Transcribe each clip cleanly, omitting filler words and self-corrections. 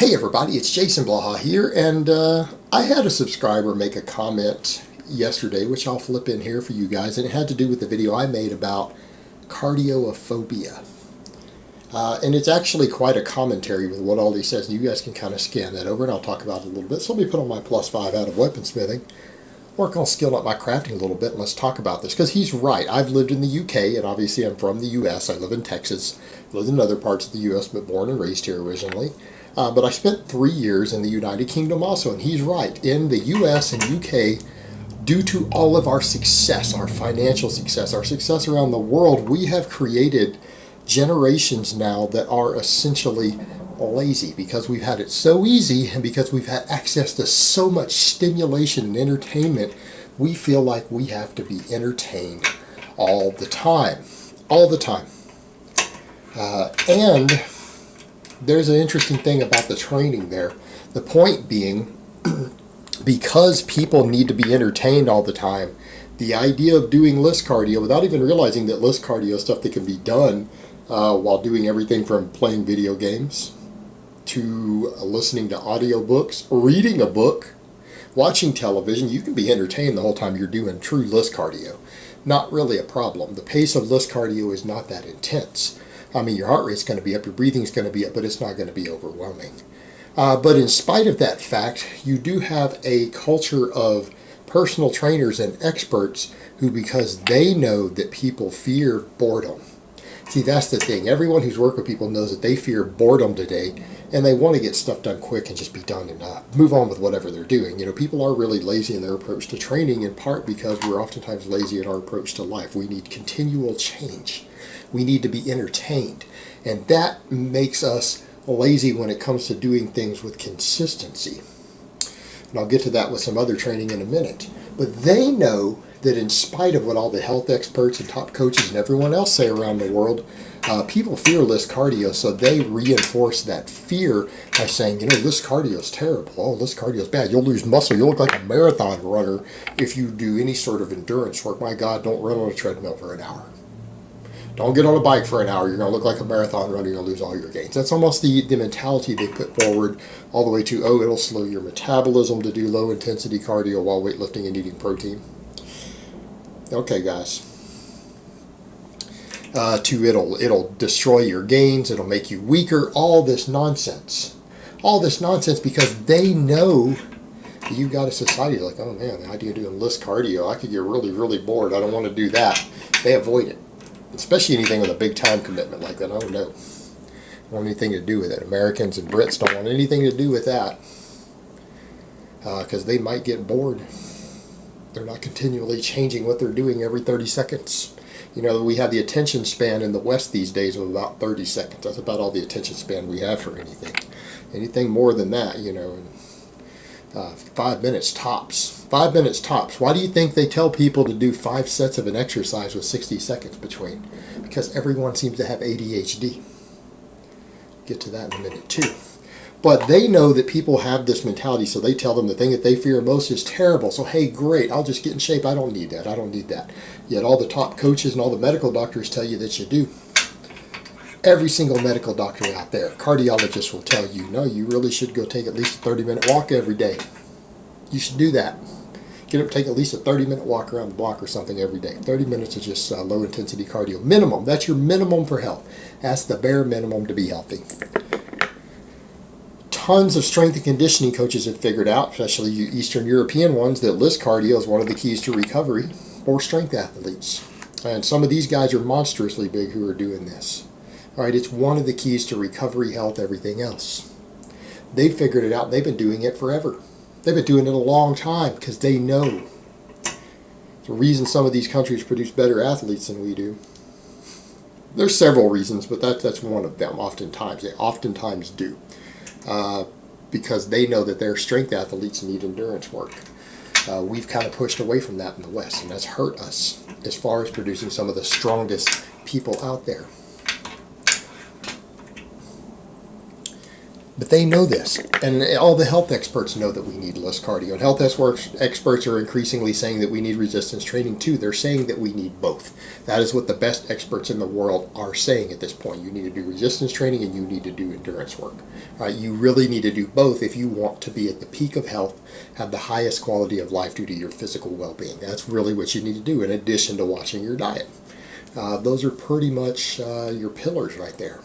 Hey everybody, it's Jason Blaha here, and I had a subscriber make a comment yesterday, which I'll flip in here for you guys, and it had to do with the video I made about cardiophobia. And it's actually quite a commentary with what all he says, and you guys can kind of scan that over, and I'll talk about it a little bit. So let me put on my +5 out of weaponsmithing, work on skilling up my crafting a little bit, and let's talk about this, because he's right. I've lived in the UK, and obviously I'm from the US. I live in Texas, lived in other parts of the US, but born and raised here originally. But I spent 3 years in the United Kingdom also, and he's right. In the US and UK, due to all of our success, our financial success, our success around the world, we have created generations now that are essentially lazy because we've had it so easy, and because we've had access to so much stimulation and entertainment, we feel like we have to be entertained all the time. All the time. And there's an interesting thing about the training there. The point being, because people need to be entertained all the time, the idea of doing list cardio without even realizing that list cardio is stuff that can be done while doing everything from playing video games to listening to audiobooks, reading a book, watching television. You can be entertained the whole time you're doing true list cardio. Not really a problem. The pace of list cardio is not that intense. I mean, your heart rate's going to be up, your breathing's going to be up, but it's not going to be overwhelming. But in spite of that fact, you do have a culture of personal trainers and experts who, because they know that people fear boredom. See, that's the thing. Everyone who's worked with people knows that they fear boredom today, and they want to get stuff done quick and just be done and move on with whatever they're doing. You know, people are really lazy in their approach to training, in part because we're oftentimes lazy in our approach to life. We need continual change. We need to be entertained, and that makes us lazy when it comes to doing things with consistency. And I'll get to that with some other training in a minute. But they know that in spite of what all the health experts and top coaches and everyone else say around the world, people fear list cardio, so they reinforce that fear by saying, you know, list cardio is terrible. Oh, list cardio is bad. You'll lose muscle. You'll look like a marathon runner if you do any sort of endurance work. My God, don't run on a treadmill for an hour. Don't get on a bike for an hour. You're going to look like a marathon runner. You're going to lose all your gains. That's almost the mentality they put forward, all the way to, oh, it'll slow your metabolism to do low-intensity cardio while weightlifting and eating protein. Okay, guys. It'll destroy your gains. It'll make you weaker. All this nonsense. All this nonsense because they know that you've got a society like, oh, man, the idea of doing list cardio, I could get really, really bored. I don't want to do that. They avoid it. Especially anything with a big time commitment like that. Oh no, don't want anything to do with it. Americans and Brits don't want anything to do with that because they might get bored. They're not continually changing what they're doing every 30 seconds. You know, we have the attention span in the West these days of about 30 seconds. That's about all the attention span we have for anything. Anything more than that, you know, 5 minutes tops. 5 minutes tops. Why do you think they tell people to do 5 sets of an exercise with 60 seconds between? Because everyone seems to have ADHD. Get to that in a minute too. But they know that people have this mentality, so they tell them the thing that they fear most is terrible. So hey, great, I'll just get in shape. I don't need that. I don't need that. Yet all the top coaches and all the medical doctors tell you that you do. Every single medical doctor out there, cardiologist will tell you, no, you really should go take at least a 30-minute walk every day. You should do that. Get up, take at least a 30-minute walk around the block or something every day. 30 minutes is just low-intensity cardio. Minimum. That's your minimum for health. That's the bare minimum to be healthy. Tons of strength and conditioning coaches have figured out, especially you Eastern European ones, that list cardio is one of the keys to recovery for strength athletes. And some of these guys are monstrously big who are doing this. All right, it's one of the keys to recovery, health, everything else. They figured it out. They've been doing it forever. They've been doing it a long time because they know. The reason some of these countries produce better athletes than we do. There's several reasons, but that's one of them oftentimes. They oftentimes do. Because they know that their strength athletes need endurance work. We've kind of pushed away from that in the West, and that's hurt us as far as producing some of the strongest people out there. But they know this, and all the health experts know that we need less cardio. And health experts are increasingly saying that we need resistance training too. They're saying that we need both. That is what the best experts in the world are saying at this point. You need to do resistance training and you need to do endurance work. Right? You really need to do both if you want to be at the peak of health, have the highest quality of life due to your physical well-being. That's really what you need to do in addition to watching your diet. Those are pretty much your pillars right there.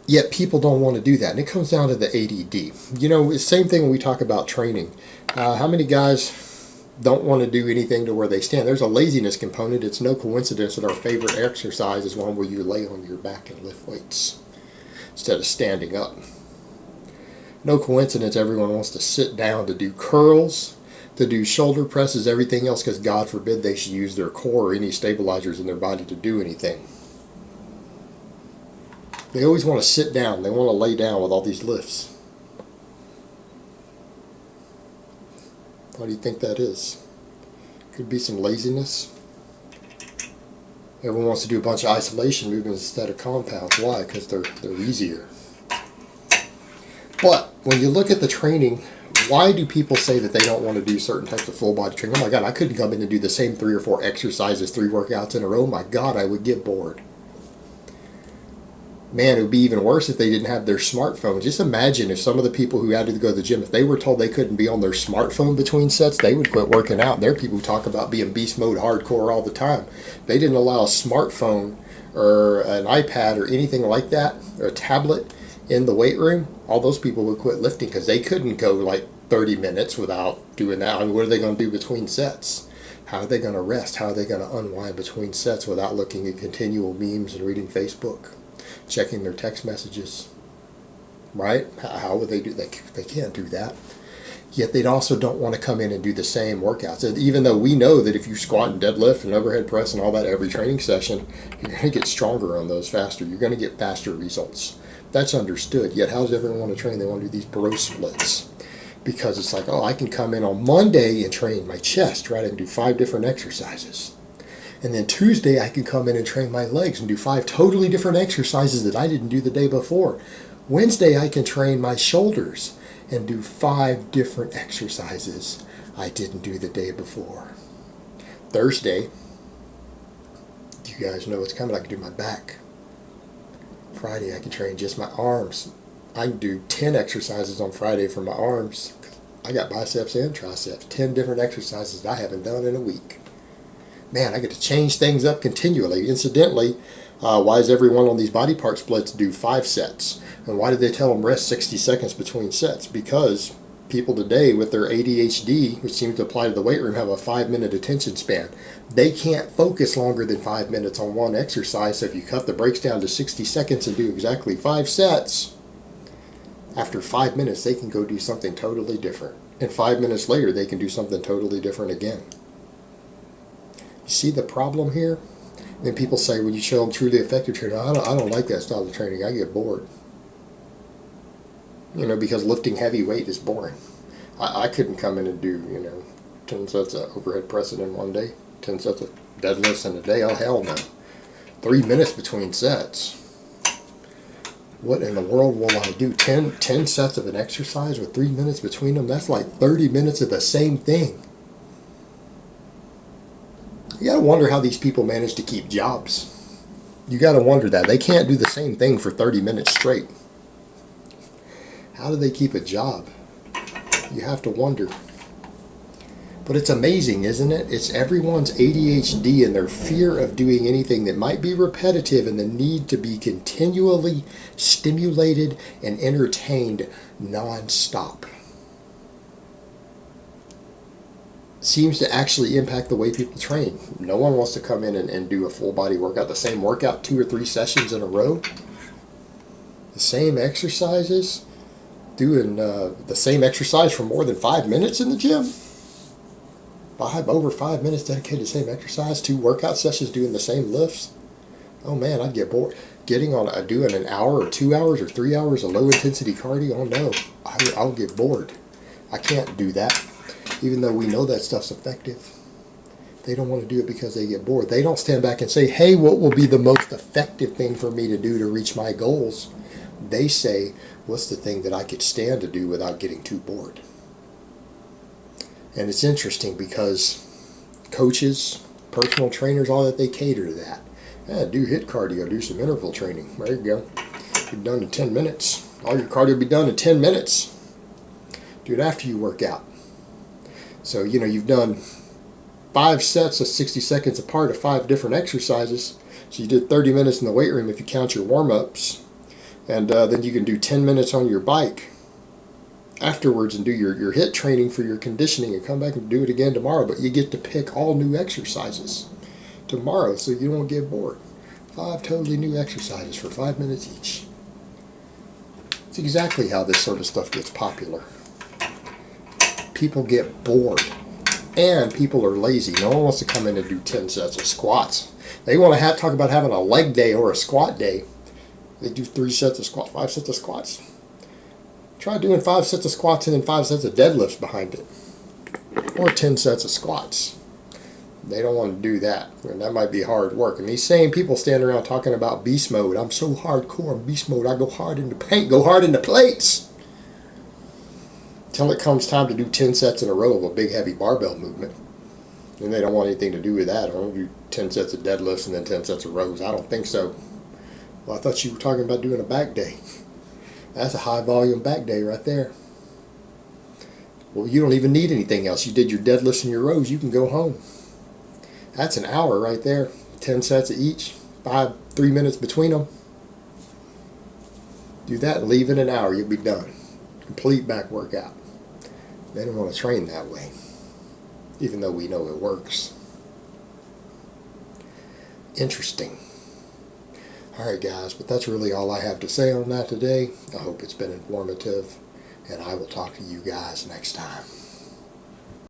Yet people don't want to do that, and it comes down to the ADD. You know, it's the same thing when we talk about training. How many guys don't want to do anything to where they stand? There's a laziness component. It's no coincidence that our favorite exercise is one where you lay on your back and lift weights instead of standing up. No coincidence everyone wants to sit down to do curls, to do shoulder presses, everything else, because God forbid they should use their core or any stabilizers in their body to do anything. They always want to sit down. They want to lay down with all these lifts. Why do you think that is? Could be some laziness. Everyone wants to do a bunch of isolation movements instead of compounds. Why? Because they're easier. But when you look at the training, why do people say that they don't want to do certain types of full body training? Oh my God, I couldn't come in and do the same 3 or 4 exercises, 3 workouts in a row. My God, I would get bored. Man, it would be even worse if they didn't have their smartphone. Just imagine if some of the people who had to go to the gym, if they were told they couldn't be on their smartphone between sets, they would quit working out. There are people who talk about being beast mode hardcore all the time. They didn't allow a smartphone or an iPad or anything like that, or a tablet in the weight room. All those people would quit lifting because they couldn't go like 30 minutes without doing that. I mean, what are they going to do between sets? How are they going to rest? How are they going to unwind between sets without looking at continual memes and reading Facebook? Checking their text messages, right? How would they do that? They can't do that. Yet they also don't want to come in and do the same workouts. And even though we know that if you squat and deadlift and overhead press and all that every training session, you're going to get stronger on those faster. You're going to get faster results. That's understood. Yet how does everyone want to train? They want to do these bro splits. Because it's like, oh, I can come in on Monday and train my chest, right? I can do 5 different exercises. And then Tuesday, I can come in and train my legs and do 5 totally different exercises that I didn't do the day before. Wednesday, I can train my shoulders and do 5 different exercises I didn't do the day before. Thursday, you guys know what's coming. I can do my back. Friday, I can train just my arms. I can do 10 exercises on Friday for my arms. I got biceps and triceps. 10 different exercises that I haven't done in a week. Man, I get to change things up continually. Incidentally, why does everyone on these body part splits do 5 sets? And why do they tell them rest 60 seconds between sets? Because people today with their ADHD, which seems to apply to the weight room, have a 5-minute attention span. They can't focus longer than 5 minutes on one exercise. So if you cut the breaks down to 60 seconds and do exactly 5 sets, after 5 minutes, they can go do something totally different. And 5 minutes later, they can do something totally different again. You see the problem here? And then people say when you show them truly effective training, I don't like that style of training. I get bored. You know, because lifting heavy weight is boring. I couldn't come in and do, 10 sets of overhead pressing in one day, 10 sets of deadlifts in a day. Oh, hell no. 3 minutes between sets. What in the world will I do? 10 sets of an exercise with 3 minutes between them? That's like 30 minutes of the same thing. You got to wonder how these people manage to keep jobs. You got to wonder that. They can't do the same thing for 30 minutes straight. How do they keep a job? You have to wonder. But it's amazing, isn't it? It's everyone's ADHD and their fear of doing anything that might be repetitive and the need to be continually stimulated and entertained non-stop. Seems to actually impact the way people train. No one wants to come in and do a full body workout, the same workout 2 or 3 sessions in a row. The same exercises, doing the same exercise for more than 5 minutes in the gym. Over 5 minutes dedicated to the same exercise, 2 workout sessions doing the same lifts. Oh man, I'd get bored. Doing an hour or 2 hours or 3 hours of low intensity cardio, oh no, I'll get bored. I can't do that. Even though we know that stuff's effective. They don't want to do it because they get bored. They don't stand back and say, hey, what will be the most effective thing for me to do to reach my goals? They say, what's the thing that I could stand to do without getting too bored? And it's interesting because coaches, personal trainers, all that, they cater to that. Yeah, do HIIT cardio, do some interval training. There you go. You're done in 10 minutes. All your cardio will be done in 10 minutes. Do it after you work out. So, you've done 5 sets of 60 seconds apart of 5 different exercises. So you did 30 minutes in the weight room if you count your warm-ups. And then you can do 10 minutes on your bike afterwards and do your HIIT training for your conditioning and come back and do it again tomorrow. But you get to pick all new exercises tomorrow so you don't get bored. 5 totally new exercises for 5 minutes each. It's exactly how this sort of stuff gets popular. People get bored. And people are lazy. No one wants to come in and do 10 sets of squats. They want to talk about having a leg day or a squat day. They do 3 sets of squats, 5 sets of squats. Try doing 5 sets of squats and then 5 sets of deadlifts behind it. Or 10 sets of squats. They don't want to do that. And that might be hard work. And these same people stand around talking about beast mode. I'm so hardcore in beast mode. I go hard in the paint, go hard in the plates. Till it comes time to do 10 sets in a row of a big heavy barbell movement. And they don't want anything to do with that. I don't do 10 sets of deadlifts and then 10 sets of rows. I don't think so. Well, I thought you were talking about doing a back day. That's a high volume back day right there. Well, you don't even need anything else. You did your deadlifts and your rows. You can go home. That's an hour right there. 10 sets of each. 3 minutes between them. Do that and leave in an hour. You'll be done. Complete back workout. They don't want to train that way, even though we know it works. Interesting. Alright guys, but that's really all I have to say on that today. I hope it's been informative, and I will talk to you guys next time.